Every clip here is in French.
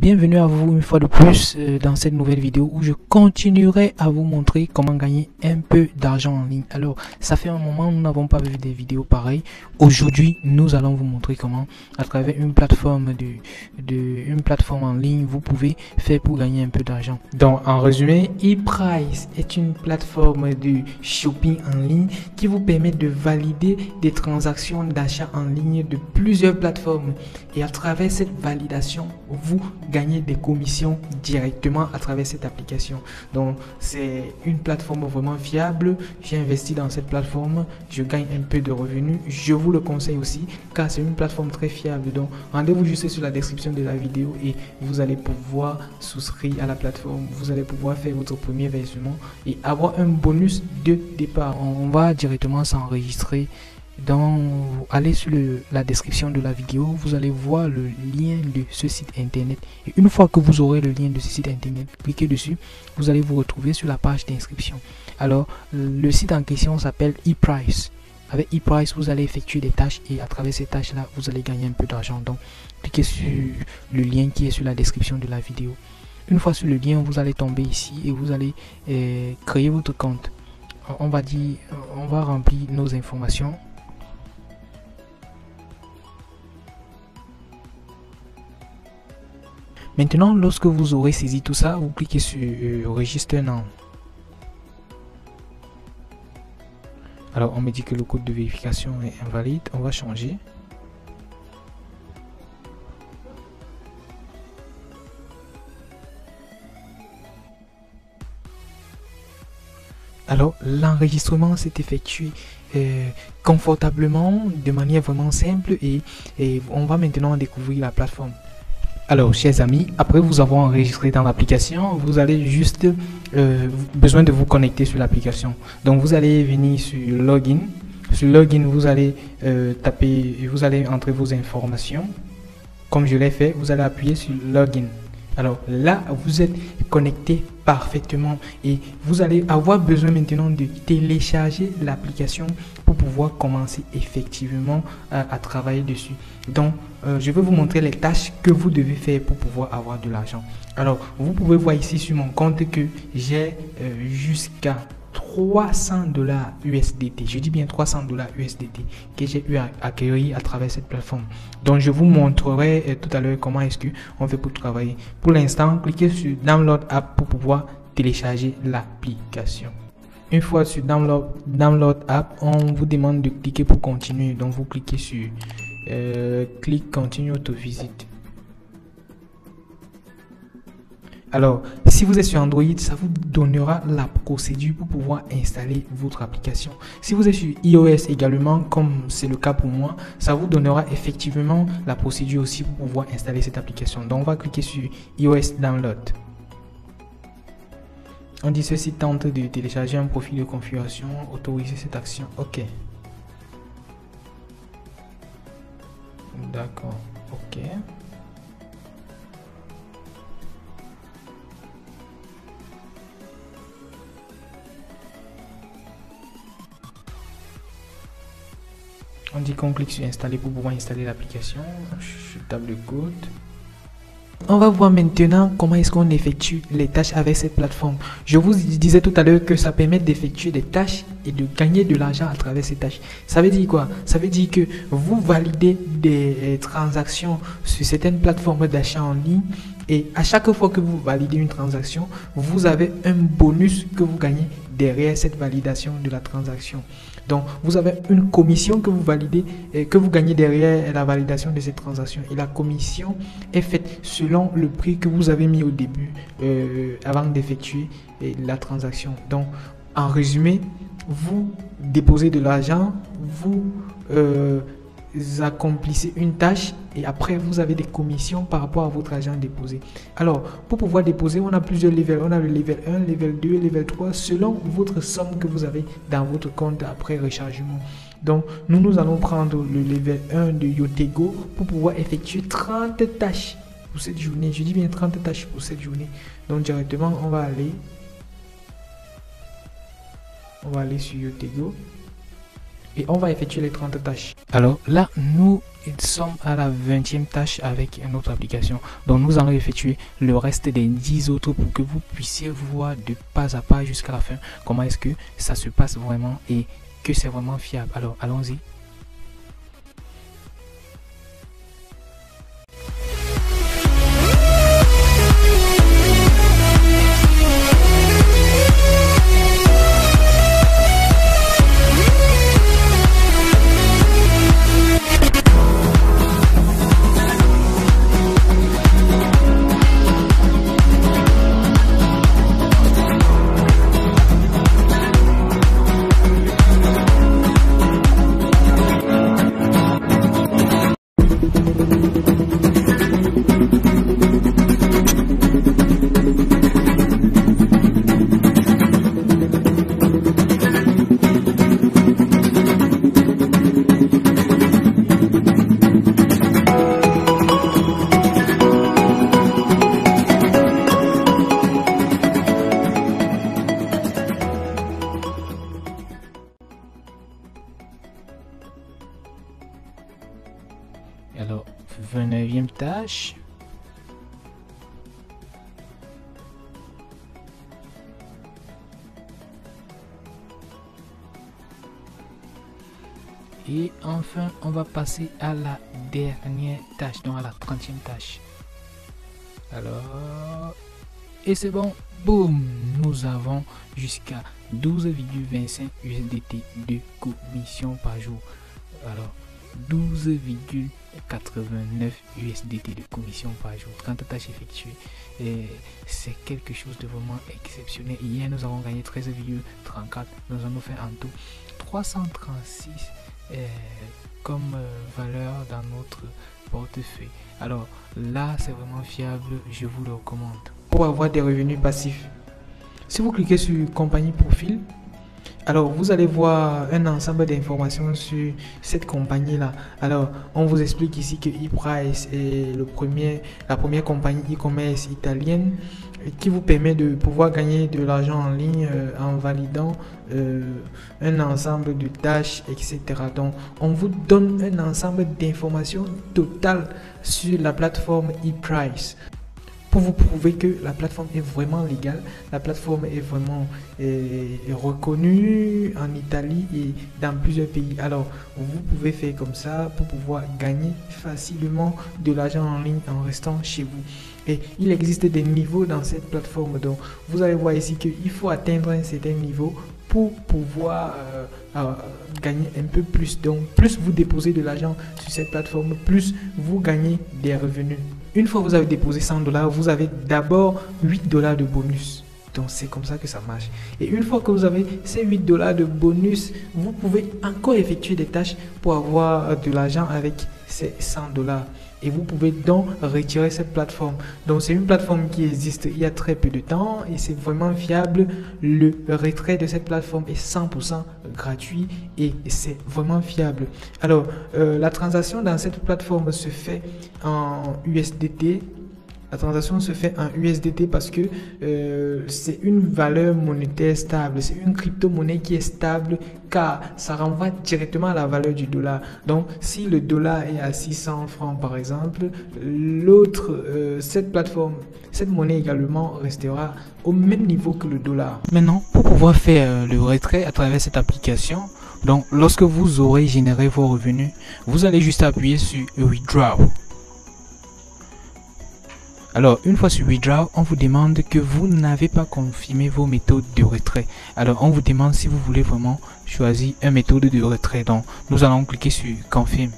bienvenue à vous une fois de plus dans cette nouvelle vidéo où je continuerai à vous montrer comment gagner un peu d'argent en ligne. Alors, ça fait un moment nous n'avons pas vu des vidéos pareilles. Aujourd'hui, nous allons vous montrer comment, à travers une plateforme en ligne, vous pouvez faire pour gagner un peu d'argent. Donc, en résumé, ePrice est une plateforme de shopping en ligne qui vous permet de valider des transactions d'achat en ligne de plusieurs plateformes. Et à travers cette validation, vous gagnez des commissions directement à travers cette application. Donc c'est une plateforme vraiment fiable. J'ai investi dans cette plateforme, je gagne un peu de revenus. Je vous le conseille aussi car c'est une plateforme très fiable. Donc rendez-vous juste sur la description de la vidéo et vous allez pouvoir souscrire à la plateforme. Vous allez pouvoir faire votre premier versement et avoir un bonus de départ. On va directement s'enregistrer. Donc, allez sur la description de la vidéo, vous allez voir le lien de ce site internet. Et une fois que vous aurez le lien de ce site internet, cliquez dessus, vous allez vous retrouver sur la page d'inscription. Alors, le site en question s'appelle ePrice. Avec ePrice, vous allez effectuer des tâches et à travers ces tâches-là, vous allez gagner un peu d'argent. Donc, cliquez sur le lien qui est sur la description de la vidéo. Une fois sur le lien, vous allez tomber ici et vous allez créer votre compte. On va remplir nos informations. Maintenant, lorsque vous aurez saisi tout ça, vous cliquez sur Register Now. Alors, on me dit que le code de vérification est invalide. On va changer. Alors, l'enregistrement s'est effectué confortablement, de manière vraiment simple et on va maintenant découvrir la plateforme. Alors, chers amis, après vous avoir enregistré dans l'application, vous allez juste besoin de vous connecter sur l'application. Donc, vous allez venir sur Login. Sur Login, vous allez vous allez entrer vos informations. Comme je l'ai fait, vous allez appuyer sur Login. Alors là, vous êtes connecté parfaitement et vous allez avoir besoin maintenant de télécharger l'application pour pouvoir commencer effectivement à travailler dessus. Donc, je vais vous montrer les tâches que vous devez faire pour pouvoir avoir de l'argent. Alors, vous pouvez voir ici sur mon compte que j'ai jusqu'à 300 $ USDT, je dis bien 300 $ USDT que j'ai eu à acquérir à travers cette plateforme. Donc je vous montrerai tout à l'heure comment est-ce que on fait pour travailler. Pour l'instant, cliquez sur Download App pour pouvoir télécharger l'application. Une fois sur Download App, on vous demande de cliquer pour continuer. Donc vous cliquez sur Click Continue to Visit. Alors, si vous êtes sur Android, ça vous donnera la procédure pour pouvoir installer votre application. Si vous êtes sur iOS également, comme c'est le cas pour moi, ça vous donnera effectivement la procédure aussi pour pouvoir installer cette application. Donc, on va cliquer sur iOS Download. On dit ceci tente de télécharger un profil de configuration, autoriser cette action. OK. D'accord. OK. On dit qu'on clique sur installer pour pouvoir installer l'application. Je tape le code. On va voir maintenant comment est-ce qu'on effectue les tâches avec cette plateforme. Je vous disais tout à l'heure que ça permet d'effectuer des tâches et de gagner de l'argent à travers ces tâches. Ça veut dire quoi? Ça veut dire que vous validez des transactions sur certaines plateformes d'achat en ligne et à chaque fois que vous validez une transaction, vous avez un bonus que vous gagnez derrière cette validation de la transaction. Donc, vous avez une commission que vous validez et que vous gagnez derrière la validation de cette transaction. Et la commission est faite selon le prix que vous avez mis au début avant d'effectuer la transaction. Donc, en résumé, vous déposez de l'argent, vous accomplissez une tâche et après vous avez des commissions par rapport à votre argent déposé. Alors pour pouvoir déposer, on a plusieurs levels. On a le level 1, level 2, level 3 selon votre somme que vous avez dans votre compte après rechargement. Donc nous allons prendre le level 1 de Yotego pour pouvoir effectuer 30 tâches pour cette journée. Je dis bien 30 tâches pour cette journée. Donc directement on va aller sur Yotego et on va effectuer les 30 tâches. Alors là, nous nous sommes à la 20e tâche avec notre application. Donc nous allons effectuer le reste des 10 autres pour que vous puissiez voir de pas à pas jusqu'à la fin comment est-ce que ça se passe vraiment et que c'est vraiment fiable. Alors allons-y. Alors, 29e tâche. Et enfin, on va passer à la dernière tâche, donc à la 30e tâche. Alors, et c'est bon, boum, nous avons jusqu'à 12,25 USDT de commission par jour. Alors, 12,89 USDT de commission par jour, 30 tâches effectuées. C'est quelque chose de vraiment exceptionnel. Hier, nous avons gagné 13,34. Nous avons fait en tout 336 comme valeur dans notre portefeuille. Alors là, c'est vraiment fiable, je vous le recommande. Pour avoir des revenus passifs, si vous cliquez sur compagnie profil, alors vous allez voir un ensemble d'informations sur cette compagnie là. Alors on vous explique ici que ePrice est la première compagnie e-commerce italienne qui vous permet de pouvoir gagner de l'argent en ligne en validant un ensemble de tâches, etc. Donc on vous donne un ensemble d'informations totales sur la plateforme ePrice pour vous prouver que la plateforme est vraiment légale, la plateforme est vraiment reconnue en Italie et dans plusieurs pays. Alors, vous pouvez faire comme ça pour pouvoir gagner facilement de l'argent en ligne en restant chez vous. Et il existe des niveaux dans cette plateforme. Donc, vous allez voir ici qu'il faut atteindre un certain niveau pour pouvoir gagner un peu plus. Donc, plus vous déposez de l'argent sur cette plateforme, plus vous gagnez des revenus. Une fois que vous avez déposé $100, vous avez d'abord $8 de bonus. Donc c'est comme ça que ça marche. Et une fois que vous avez ces $8 de bonus, vous pouvez encore effectuer des tâches pour avoir de l'argent avec ces $100. Et vous pouvez donc retirer cette plateforme. Donc c'est une plateforme qui existe il y a très peu de temps et c'est vraiment fiable. Le retrait de cette plateforme est 100% gratuit et c'est vraiment fiable. Alors la transaction dans cette plateforme se fait en USDT. La transaction se fait en USDT parce que c'est une valeur monétaire stable, c'est une crypto-monnaie qui est stable car ça renvoie directement à la valeur du dollar. Donc si le dollar est à 600 francs par exemple, cette plateforme, cette monnaie également restera au même niveau que le dollar. Maintenant, pour pouvoir faire le retrait à travers cette application, donc lorsque vous aurez généré vos revenus, vous allez juste appuyer sur Withdraw. Alors, une fois sur Withdraw, on vous demande que vous n'avez pas confirmé vos méthodes de retrait. Alors, on vous demande si vous voulez vraiment choisir une méthode de retrait. Donc, nous allons cliquer sur Confirm.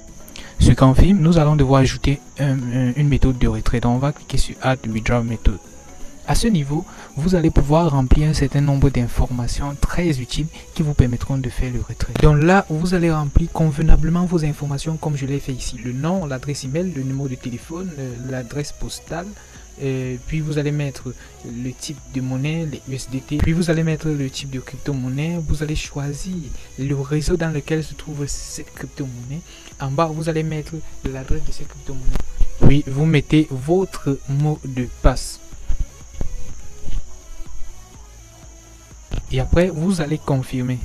Sur Confirm, nous allons devoir ajouter une méthode de retrait. Donc, on va cliquer sur Add Withdraw Method. À ce niveau, vous allez pouvoir remplir un certain nombre d'informations très utiles qui vous permettront de faire le retrait. Donc là, vous allez remplir convenablement vos informations comme je l'ai fait ici. Le nom, l'adresse email, le numéro de téléphone, l'adresse postale. Puis vous allez mettre le type de monnaie, les USDT. Puis vous allez mettre le type de crypto-monnaie. Vous allez choisir le réseau dans lequel se trouve cette crypto-monnaie. En bas, vous allez mettre l'adresse de cette crypto-monnaie. Puis vous mettez votre mot de passe. Et après, vous allez confirmer.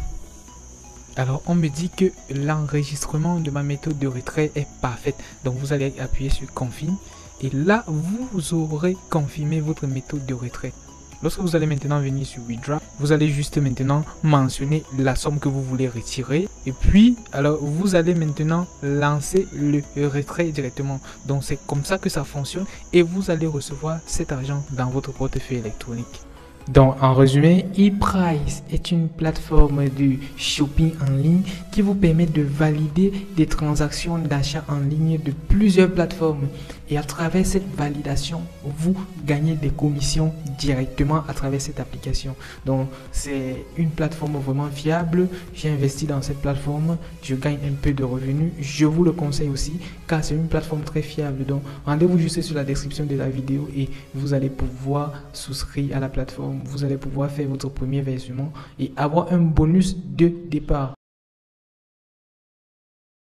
Alors, on me dit que l'enregistrement de ma méthode de retrait est parfaite. Donc, vous allez appuyer sur Confirme. Et là, vous aurez confirmé votre méthode de retrait. Lorsque vous allez maintenant venir sur Withdraw, vous allez juste maintenant mentionner la somme que vous voulez retirer. Et puis, alors, vous allez maintenant lancer le retrait directement. Donc, c'est comme ça que ça fonctionne. Et vous allez recevoir cet argent dans votre portefeuille électronique. Donc, en résumé, ePrice est une plateforme de shopping en ligne qui vous permet de valider des transactions d'achat en ligne de plusieurs plateformes. Et à travers cette validation, vous gagnez des commissions directement à travers cette application. Donc, c'est une plateforme vraiment fiable. J'ai investi dans cette plateforme. Je gagne un peu de revenus. Je vous le conseille aussi car c'est une plateforme très fiable. Donc, rendez-vous juste sur la description de la vidéo et vous allez pouvoir souscrire à la plateforme. Vous allez pouvoir faire votre premier versement et avoir un bonus de départ.